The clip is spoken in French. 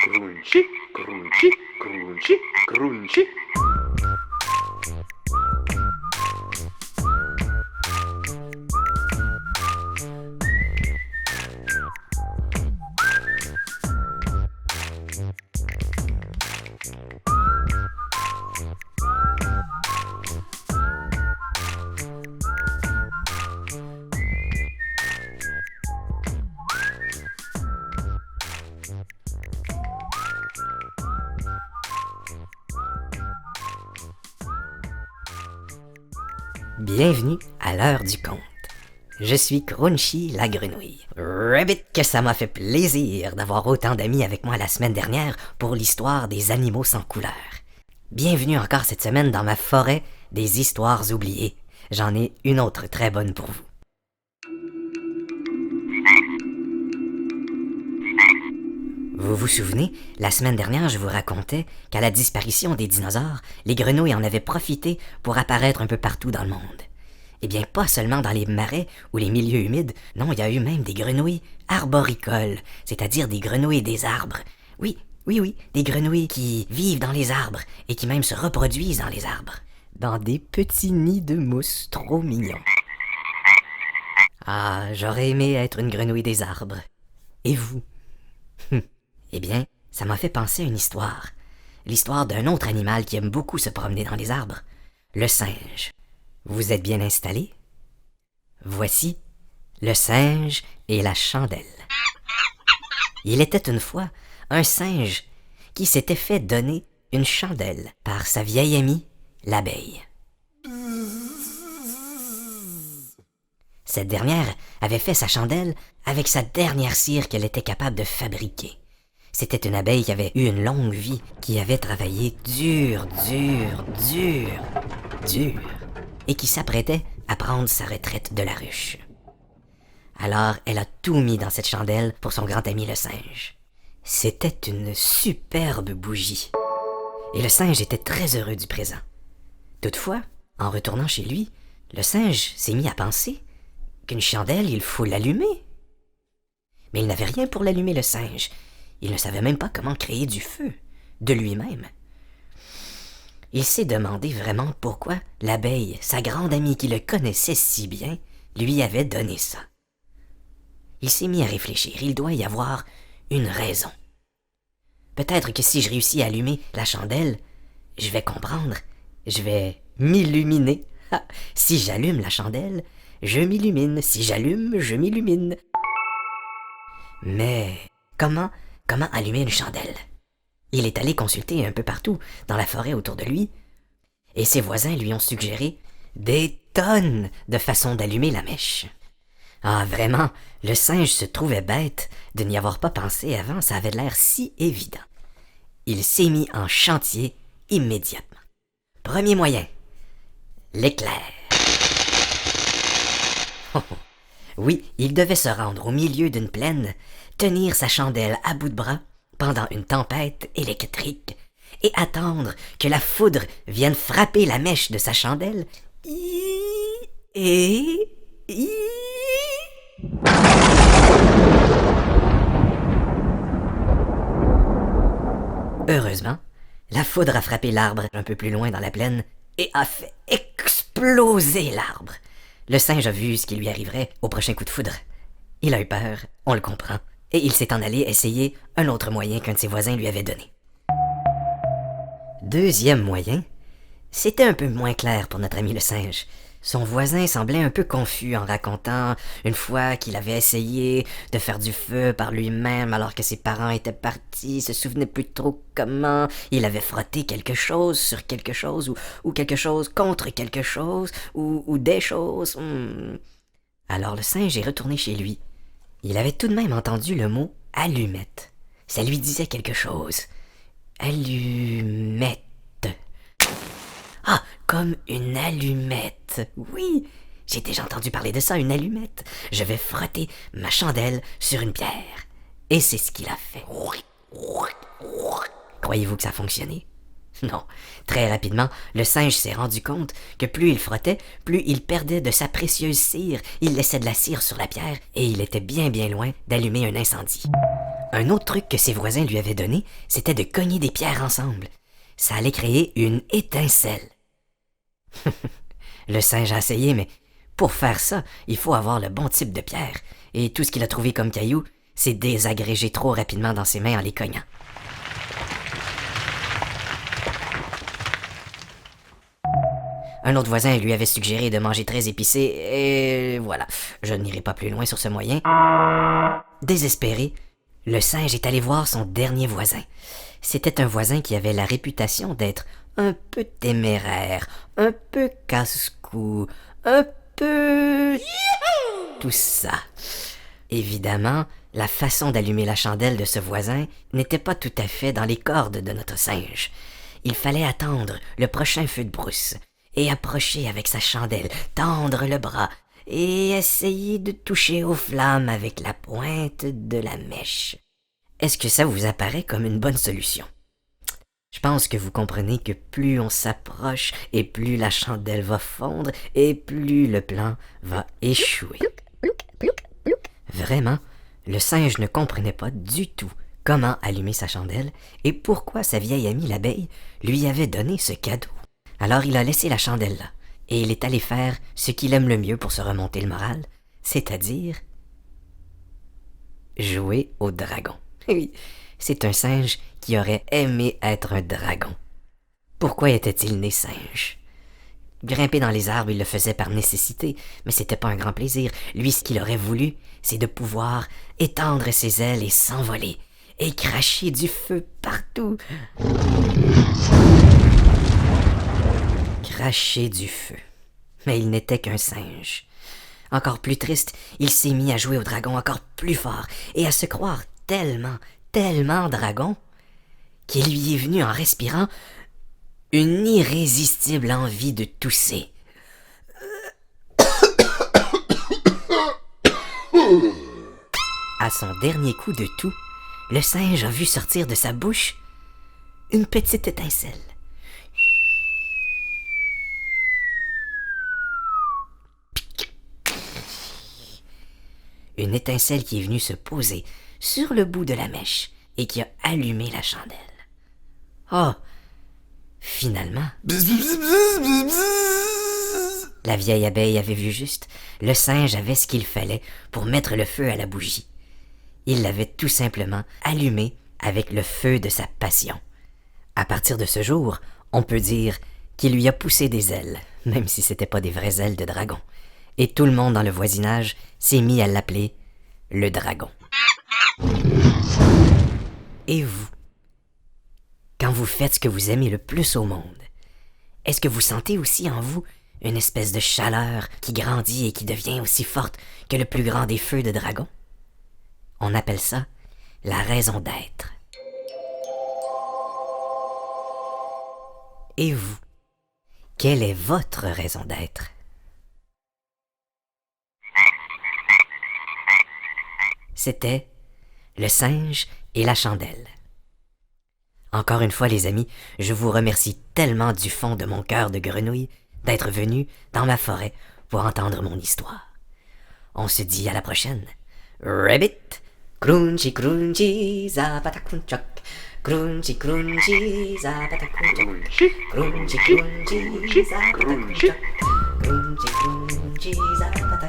Crunchy, crunchy, crunchy, crunchy. Bienvenue à l'heure du conte. Je suis Crunchy la grenouille. Rabbit que ça m'a fait plaisir d'avoir autant d'amis avec moi la semaine dernière pour l'histoire des animaux sans couleur. Bienvenue encore cette semaine dans ma forêt des histoires oubliées. J'en ai une autre très bonne pour vous. Vous vous souvenez, la semaine dernière, je vous racontais qu'à la disparition des dinosaures, les grenouilles en avaient profité pour apparaître un peu partout dans le monde. Eh bien, pas seulement dans les marais ou les milieux humides, non, il y a eu même des grenouilles arboricoles, c'est-à-dire des grenouilles des arbres. Oui, des grenouilles qui vivent dans les arbres et qui même se reproduisent dans les arbres, dans des petits nids de mousse trop mignons. Ah, j'aurais aimé être une grenouille des arbres. Et vous? Eh bien, ça m'a fait penser à une histoire. L'histoire d'un autre animal qui aime beaucoup se promener dans les arbres. Le singe. Vous êtes bien installés? Voici le singe et la chandelle. Il était une fois un singe qui s'était fait donner une chandelle par sa vieille amie, l'abeille. Cette dernière avait fait sa chandelle avec sa dernière cire qu'elle était capable de fabriquer. C'était une abeille qui avait eu une longue vie, qui avait travaillé dur, et qui s'apprêtait à prendre sa retraite de la ruche. Alors, elle a tout mis dans cette chandelle pour son grand ami le singe. C'était une superbe bougie. Et le singe était très heureux du présent. Toutefois, en retournant chez lui, le singe s'est mis à penser qu'une chandelle, il faut l'allumer. Mais il n'avait rien pour l'allumer, le singe. Il ne savait même pas comment créer du feu, de lui-même. Il s'est demandé vraiment pourquoi l'abeille, sa grande amie qui le connaissait si bien, lui avait donné ça. Il s'est mis à réfléchir, il doit y avoir une raison. Peut-être que si je réussis à allumer la chandelle, je vais comprendre, je vais m'illuminer. Ah, si j'allume la chandelle, je m'illumine, si j'allume, je m'illumine. Mais comment allumer une chandelle? Il est allé consulter un peu partout dans la forêt autour de lui, et ses voisins lui ont suggéré des tonnes de façons d'allumer la mèche. Ah, vraiment, le singe se trouvait bête de n'y avoir pas pensé avant, ça avait l'air si évident. Il s'est mis en chantier immédiatement. Premier moyen, l'éclair. Oui, il devait se rendre au milieu d'une plaine, tenir sa chandelle à bout de bras pendant une tempête électrique et attendre que la foudre vienne frapper la mèche de sa chandelle. Heureusement, la foudre a frappé l'arbre un peu plus loin dans la plaine et a fait exploser l'arbre. Le singe a vu ce qui lui arriverait au prochain coup de foudre. Il a eu peur, on le comprend, et il s'est en allé essayer un autre moyen qu'un de ses voisins lui avait donné. Deuxième moyen, c'était un peu moins clair pour notre ami le singe. Son voisin semblait un peu confus en racontant une fois qu'il avait essayé de faire du feu par lui-même alors que ses parents étaient partis, se souvenait plus trop comment, il avait frotté quelque chose sur quelque chose ou quelque chose contre quelque chose ou des choses. Alors le singe est retourné chez lui. Il avait tout de même entendu le mot allumette. Ça lui disait quelque chose. Allumette. Ah, comme une allumette. Oui, j'ai déjà entendu parler de ça, une allumette. Je vais frotter ma chandelle sur une pierre. Et c'est ce qu'il a fait. Croyez-vous que ça a fonctionné? Non, très rapidement, le singe s'est rendu compte que plus il frottait, plus il perdait de sa précieuse cire, il laissait de la cire sur la pierre et il était bien loin d'allumer un incendie. Un autre truc que ses voisins lui avaient donné, c'était de cogner des pierres ensemble. Ça allait créer une étincelle. Le singe a essayé, mais pour faire ça, il faut avoir le bon type de pierre, et tout ce qu'il a trouvé comme cailloux s'est désagrégé trop rapidement dans ses mains en les cognant. Un autre voisin lui avait suggéré de manger très épicé, et voilà, je n'irai pas plus loin sur ce moyen. Désespéré, le singe est allé voir son dernier voisin. C'était un voisin qui avait la réputation d'être un peu téméraire, un peu casse-cou, un peu... tout ça. Évidemment, la façon d'allumer la chandelle de ce voisin n'était pas tout à fait dans les cordes de notre singe. Il fallait attendre le prochain feu de brousse et approcher avec sa chandelle, tendre le bras et essayer de toucher aux flammes avec la pointe de la mèche. Est-ce que ça vous apparaît comme une bonne solution? Je pense que vous comprenez que plus on s'approche et plus la chandelle va fondre et plus le plan va échouer. Vraiment, le singe ne comprenait pas du tout comment allumer sa chandelle et pourquoi sa vieille amie l'abeille lui avait donné ce cadeau. Alors il a laissé la chandelle là et il est allé faire ce qu'il aime le mieux pour se remonter le moral, c'est-à-dire jouer au dragon. Oui, c'est un singe qui aurait aimé être un dragon. Pourquoi était-il né singe? Grimper dans les arbres, il le faisait par nécessité, mais c'était pas un grand plaisir. Lui, ce qu'il aurait voulu, c'est de pouvoir étendre ses ailes et s'envoler, et cracher du feu partout. Cracher du feu. Mais il n'était qu'un singe. Encore plus triste, il s'est mis à jouer au dragon encore plus fort, et à se croire tellement dragon, qu'il lui est venu en respirant une irrésistible envie de tousser. À son dernier coup de toux, le singe a vu sortir de sa bouche une petite étincelle. Une étincelle qui est venue se poser sur le bout de la mèche et qui a allumé la chandelle. Oh! Finalement... La vieille abeille avait vu juste. Le singe avait ce qu'il fallait pour mettre le feu à la bougie. Il l'avait tout simplement allumée avec le feu de sa passion. À partir de ce jour, on peut dire qu'il lui a poussé des ailes, même si c'était pas des vraies ailes de dragon. Et tout le monde dans le voisinage s'est mis à l'appeler le dragon. Et vous? Quand vous faites ce que vous aimez le plus au monde, est-ce que vous sentez aussi en vous une espèce de chaleur qui grandit et qui devient aussi forte que le plus grand des feux de dragon? On appelle ça la raison d'être. Et vous? Quelle est votre raison d'être? C'était le singe et la chandelle. Encore une fois, les amis, je vous remercie tellement du fond de mon cœur de grenouille d'être venus dans ma forêt pour entendre mon histoire. On se dit à la prochaine. Rabbit, crunchy crunchy, zapata crunchok. Crunchy crunchy, zapata crunchok. Crunchy crunchy, zapata crunchok. Crunchy crunchy, zapata